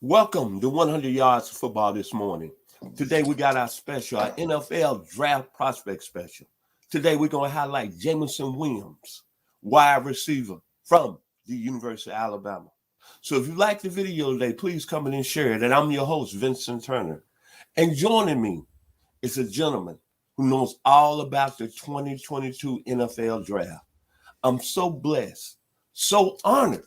Welcome to 100 Yards of Football this morning. Today we got our special, our NFL Draft Prospect Special. Today we're going to highlight Jameson Williams, wide receiver from the University of Alabama. So if you like the video today, please come in and share it. And I'm your host, Vincent Turner. And joining me is a gentleman who knows all about the 2022 NFL Draft. I'm so blessed, so honored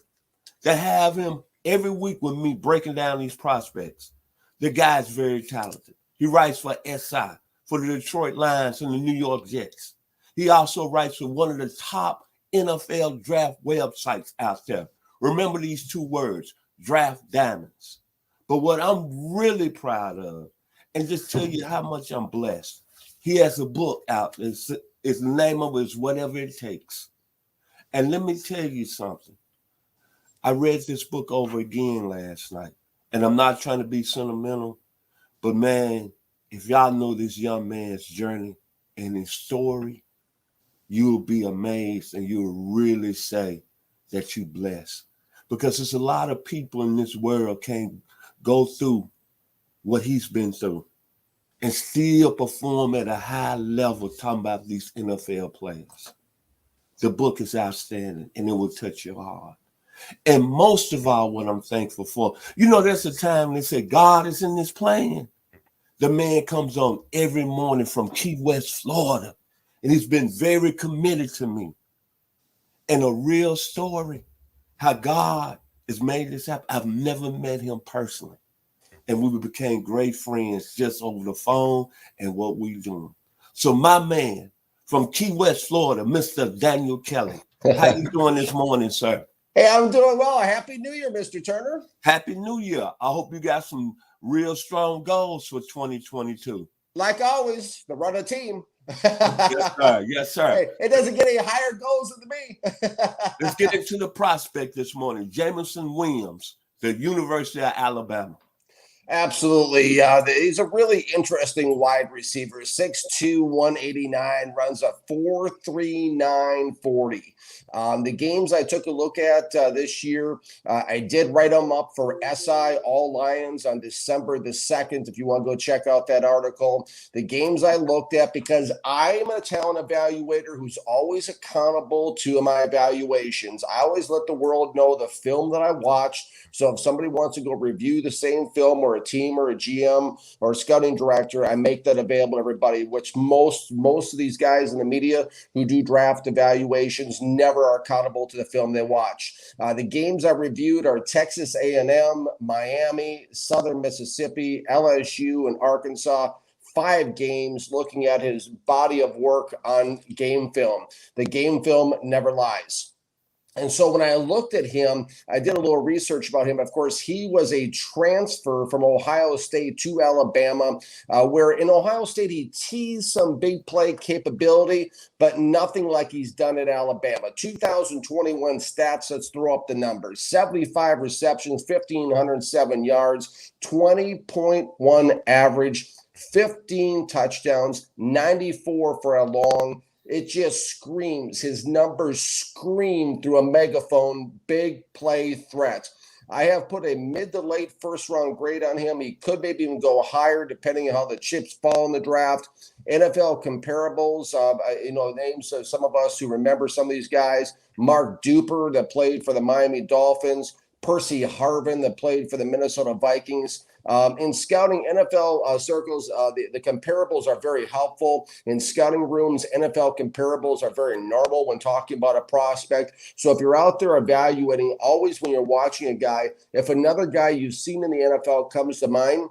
to have him every week with me breaking down these prospects. The guy's very talented. He writes for SI, for the Detroit Lions and the New York Jets. He also writes for one of the top NFL draft websites out there. Remember these two words, Draft Diamonds. But what I'm really proud of, and just tell you how much I'm blessed, he has a book out. It's the name of it is Whatever It Takes. And let me tell you something. I read this book over again last night, and I'm not trying to be sentimental, but man, if y'all know this young man's journey and his story, you'll be amazed and you'll really say that you're blessed. Because there's a lot of people in this world can't go through what he's been through and still perform at a high level talking about these NFL players. The book is outstanding and it will touch your heart. And most of all, what I'm thankful for, there's a time they say God is in this plan. The man comes on every morning from Key West, Florida, and he's been very committed to me. And a real story, how God has made this happen. I've never met him personally. And we became great friends just over the phone and what we doing. So my man from Key West, Florida, Mr. Daniel Kelly, how you doing this morning, sir? Hey, I'm doing well. Happy New Year, Mr. Turner. Happy New Year. I hope you got some real strong goals for 2022. Like always, the run a team. Yes, sir. Yes, sir. Hey, it doesn't get any higher goals than me. Let's get into the prospect this morning. Jameson Williams, the University of Alabama. Absolutely. He's a really interesting wide receiver. 6'2", 189, runs a 4.39 40. The games I took a look at this year, I did write them up for SI All Lions on December the 2nd. If you want to go check out that article, the games I looked at, because I'm a talent evaluator who's always accountable to my evaluations. I always let the world know the film that I watched. So if somebody wants to go review the same film, or a team or a GM or a scouting director, I make that available to everybody, which most of these guys in the media who do draft evaluations never are accountable to the film they watch. The games I reviewed are Texas A&M, Miami, Southern Mississippi, LSU, and Arkansas. 5 games looking at his body of work on game film. The game film never lies. And so when I looked at him, I did a little research about him. Of course, he was a transfer from Ohio State to Alabama, where in Ohio State, he teased some big play capability, but nothing like he's done at Alabama. 2021 stats, let's throw up the numbers. 75 receptions, 1,507 yards, 20.1 average, 15 touchdowns, 94 for a long. It just screams. His numbers scream through a megaphone, big play threat. I have put a mid to late first round grade on him. He could maybe even go higher depending on how the chips fall in the draft. NFL comparables, names of some of us who remember some of these guys. Mark Duper that played for the Miami Dolphins. Percy Harvin that played for the Minnesota Vikings. In scouting NFL circles, the comparables are very helpful. In scouting rooms, NFL comparables are very normal when talking about a prospect. So if you're out there evaluating, always when you're watching a guy, if another guy you've seen in the NFL comes to mind,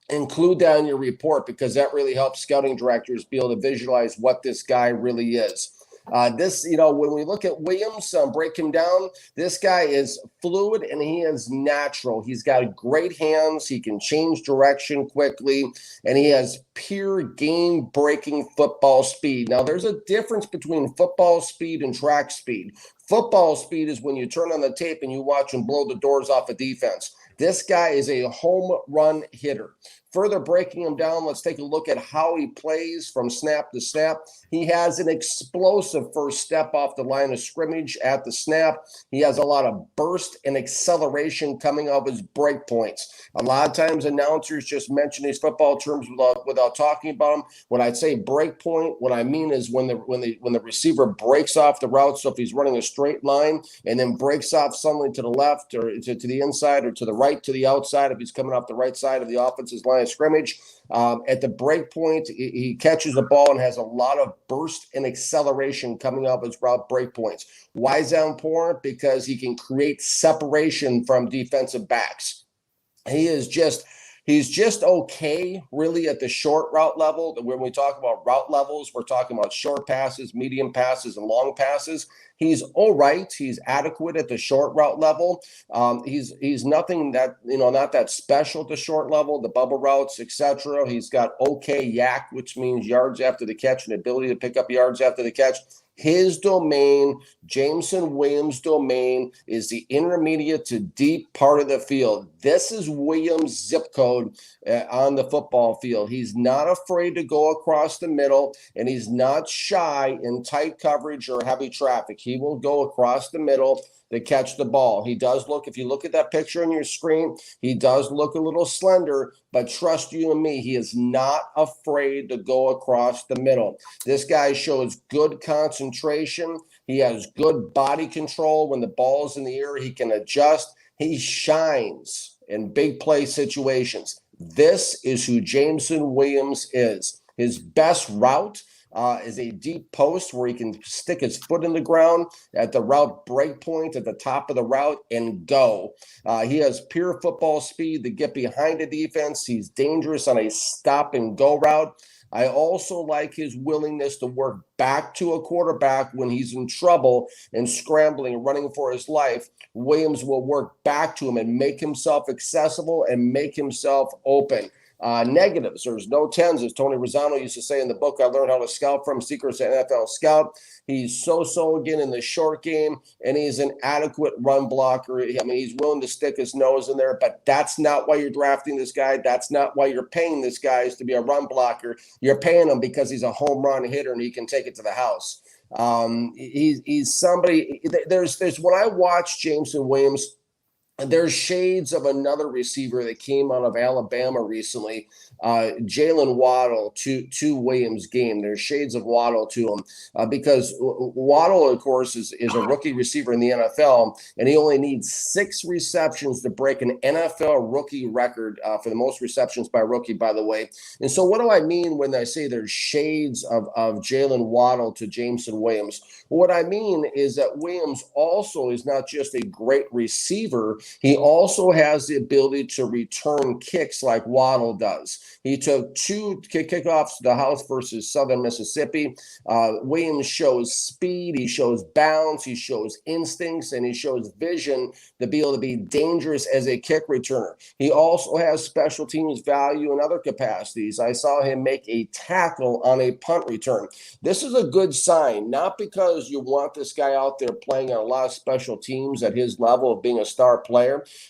include that in your report, because that really helps scouting directors be able to visualize what this guy really is. When we look at Williams, break him down, this guy is fluid and he is natural. He's got great hands. He can change direction quickly, and he has pure game-breaking football speed. Now, there's a difference between football speed and track speed. Football speed is when you turn on the tape and you watch him blow the doors off a defense. This guy is a home run hitter. Further breaking him down, let's take a look at how he plays from snap to snap. He has an explosive first step off the line of scrimmage at the snap. He has a lot of burst and acceleration coming off his break points. A lot of times announcers just mention these football terms without talking about them. When I say break point, what I mean is when the receiver breaks off the route. So if he's running a straight line and then breaks off suddenly to the left or to the inside or to the right to the outside, if he's coming off the right side of the offense's line of scrimmage, at the break point, he catches the ball and has a lot of burst and acceleration coming off his route break points. Why is that important? Because he can create separation from defensive backs. He's just okay, really, at the short route level. When we talk about route levels, we're talking about short passes, medium passes, and long passes. He's all right. He's adequate at the short route level. He's nothing that, not that special at the short level, the bubble routes, etc. He's got okay yak, which means yards after the catch and ability to pick up yards after the catch. His domain, Jameson Williams' domain, is the intermediate to deep part of the field. This is Williams' zip code on the football field. He's not afraid to go across the middle, and he's not shy in tight coverage or heavy traffic. He will go across the middle to catch the ball. He does look, if you look at that picture on your screen, he does look a little slender, but trust you and me, he is not afraid to go across the middle. This guy shows good concentration. He has good body control. When the ball's in the air, he can adjust. He shines in big play situations. This is who Jameson Williams is. His best route is a deep post where he can stick his foot in the ground at the route break point at the top of the route and go. He has pure football speed to get behind the defense. He's dangerous on a stop and go route. I also like his willingness to work back to a quarterback when he's in trouble and scrambling and running for his life. Williams will work back to him and make himself accessible and make himself open. Negatives, there's no tens, as Tony Rosano used to say in the book I Learned How to Scout From, Secrets to NFL Scout. He's so again in the short game, and he's an adequate run blocker. I mean, he's willing to stick his nose in there, but that's not why you're drafting this guy. That's not why you're paying this guy is to be a run blocker. You're paying him because he's a home run hitter and he can take it to the house. He's somebody. There's when I watch Jameson Williams, there's shades of another receiver that came out of Alabama recently, Jalen Waddle to Williams' game. There's shades of Waddle to him because Waddle, of course, is a rookie receiver in the NFL, and he only needs 6 receptions to break an NFL rookie record for the most receptions by rookie, by the way. And so what do I mean when I say there's shades of Jalen Waddle to Jameson Williams? What I mean is that Williams also is not just a great receiver, he also has the ability to return kicks like Waddle does. He took 2 kickoffs to the house versus Southern Mississippi. Williams shows speed, he shows bounce, he shows instincts, and he shows vision to be able to be dangerous as a kick returner. He also has special teams value in other capacities. I saw him make a tackle on a punt return. This is a good sign, not because you want this guy out there playing on a lot of special teams at his level of being a star player,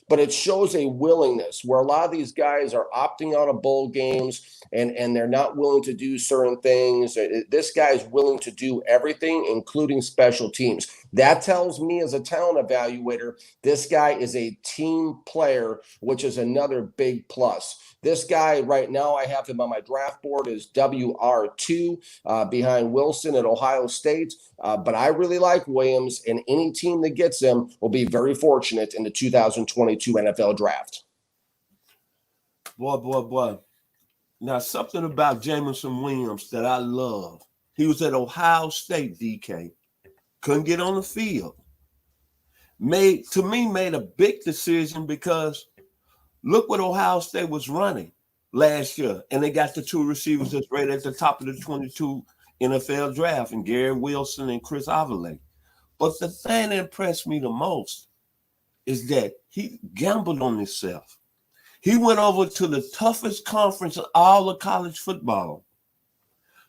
but it shows a willingness where a lot of these guys are opting out of bowl games and they're not willing to do certain things. This guy's willing to do everything, including special teams. That tells me as a talent evaluator, this guy is a team player, which is another big plus. This guy right now, I have him on my draft board as WR2 behind Wilson at Ohio State. But I really like Williams, and any team that gets him will be very fortunate in the 2022 NFL draft. Boy. Now, something about Jameson Williams that I love. He was at Ohio State, DK. Couldn't get on the field. Made a big decision because look what Ohio State was running last year. And they got the 2 receivers that's right at the top of the 22 NFL draft, and Gary Wilson and Chris Avellay. But the thing that impressed me the most is that he gambled on himself. He went over to the toughest conference of all of college football.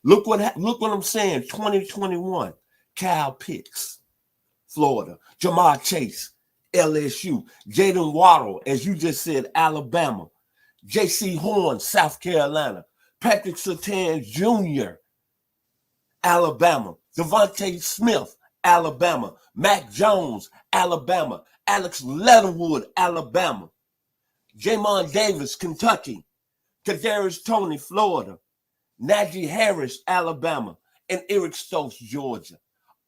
Look what I'm saying, 2021, Kyle Pitts, Florida. Jamar Chase, LSU. Jaden Waddle, as you just said, Alabama. J.C. Horn, South Carolina. Patrick Surtain Jr., Alabama. Devontae Smith, Alabama. Mac Jones, Alabama. Alex Leatherwood, Alabama. Jamon Davis, Kentucky. Kadarius Toney, Florida. Najee Harris, Alabama. And Eric Stokes, Georgia.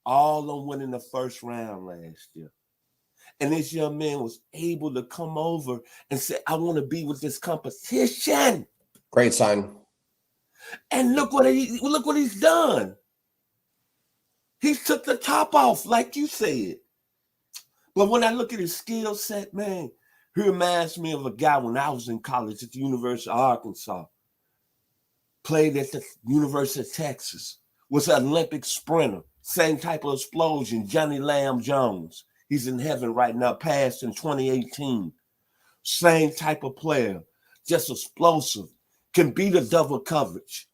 All on winning the first round last year. And this young man was able to come over and say, I want to be with this competition. Great sign. And look what he's done. He took the top off, like you said. But when I look at his skill set, man, he reminds me of a guy when I was in college at the University of Arkansas. Played at the University of Texas. Was an Olympic sprinter. Same type of explosion, Johnny Lamb Jones. He's in heaven right now, passed in 2018. Same type of player, just explosive, can beat a double coverage.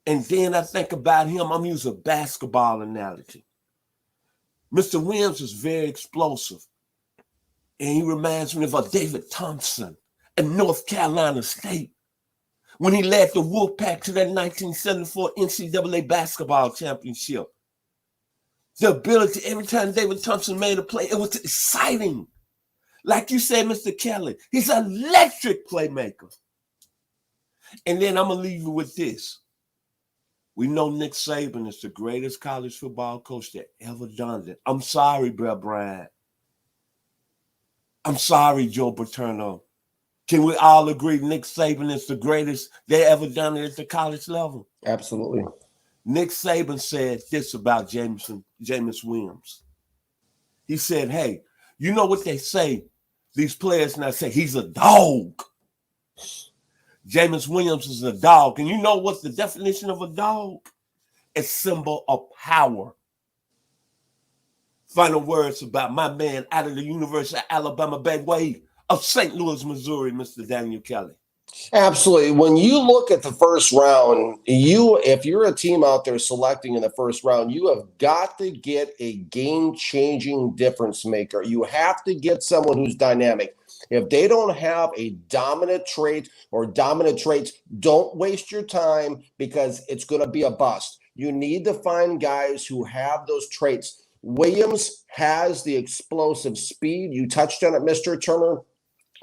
And then I think about him, I'm using a basketball analogy. Mr. Williams is very explosive. And he reminds me of a David Thompson at North Carolina State when he led the Wolfpack to that 1974 NCAA basketball championship. The ability, every time David Thompson made a play, it was exciting. Like you said, Mr. Kelly, he's an electric playmaker. And then I'm going to leave you with this. We know Nick Saban is the greatest college football coach that ever done it. I'm sorry, Brett Bryant. I'm sorry, Joe Paterno. Can we all agree Nick Saban is the greatest they ever done it at the college level? Absolutely. Nick Saban said this about Jameson Williams. He said, hey, you know what they say? These players now say he's a dog. Jameson Williams is a dog. And you know what's the definition of a dog? A symbol of power. Final words about my man out of the University of Alabama by way of St. Louis, Missouri, Mr. Daniel Kelly. Absolutely. When you look at the first round, if you're a team out there selecting in the first round, you have got to get a game-changing difference maker. You have to get someone who's dynamic. If they don't have a dominant trait or dominant traits, don't waste your time because it's going to be a bust. You need to find guys who have those traits. Williams has the explosive speed. You touched on it, Mr. Turner.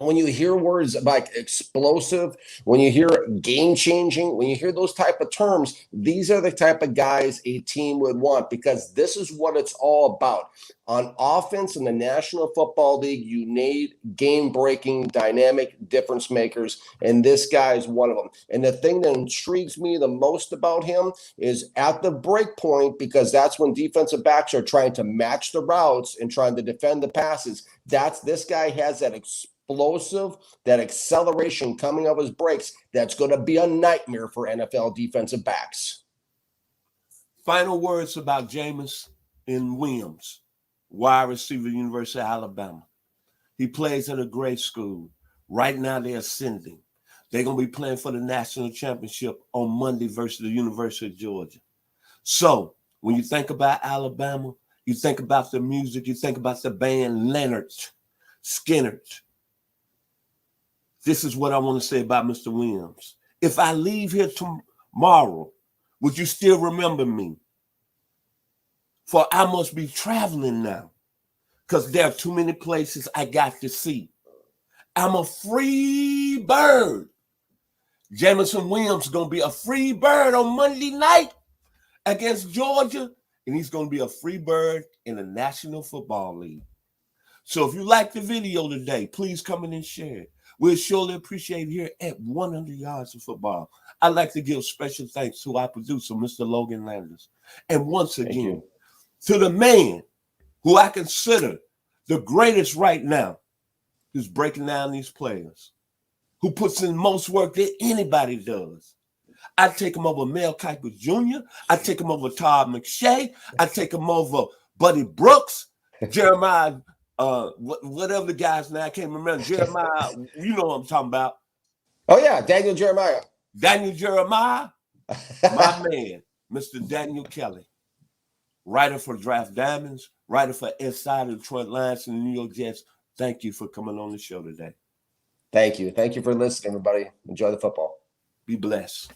When you hear words like explosive, when you hear game-changing, when you hear those type of terms, these are the type of guys a team would want because this is what it's all about. On offense in the National Football League, you need game-breaking, dynamic difference makers, and this guy is one of them. And the thing that intrigues me the most about him is at the break point, because that's when defensive backs are trying to match the routes and trying to defend the passes. This guy has that explosive, that acceleration coming off his breaks. That's going to be a nightmare for NFL defensive backs. Final words about Jameson Williams, wide receiver, University of Alabama. He plays at a great school. Right now, they're ascending. They're going to be playing for the national championship on Monday versus the University of Georgia. So when you think about Alabama, you think about the music, you think about the band Leonard Skinner. This is what I want to say about Mr. Williams. If I leave here tomorrow, would you still remember me? For I must be traveling now because there are too many places I got to see. I'm a free bird. Jameson Williams is going to be a free bird on Monday night against Georgia, and he's going to be a free bird in the National Football League. So if you like the video today, please come in and share it. We'll surely appreciate it here at 100 Yards of Football. I'd like to give special thanks to our producer, Mr. Logan Landers. And once again, to the man who I consider the greatest right now, who's breaking down these players, who puts in most work that anybody does. I take him over Mel Kiper Jr. I take him over Todd McShay. I take him over Buddy Brooks, Jeremiah, whatever the guy's name, I can't remember. Jeremiah, you know what I'm talking about. Oh, yeah, Daniel Jeremiah. Daniel Jeremiah, my man, Mr. Daniel Kelly, writer for Draft Diamonds, writer for Inside the Detroit Lions and the New York Jets. Thank you for coming on the show today. Thank you. Thank you for listening, everybody. Enjoy the football. Be blessed.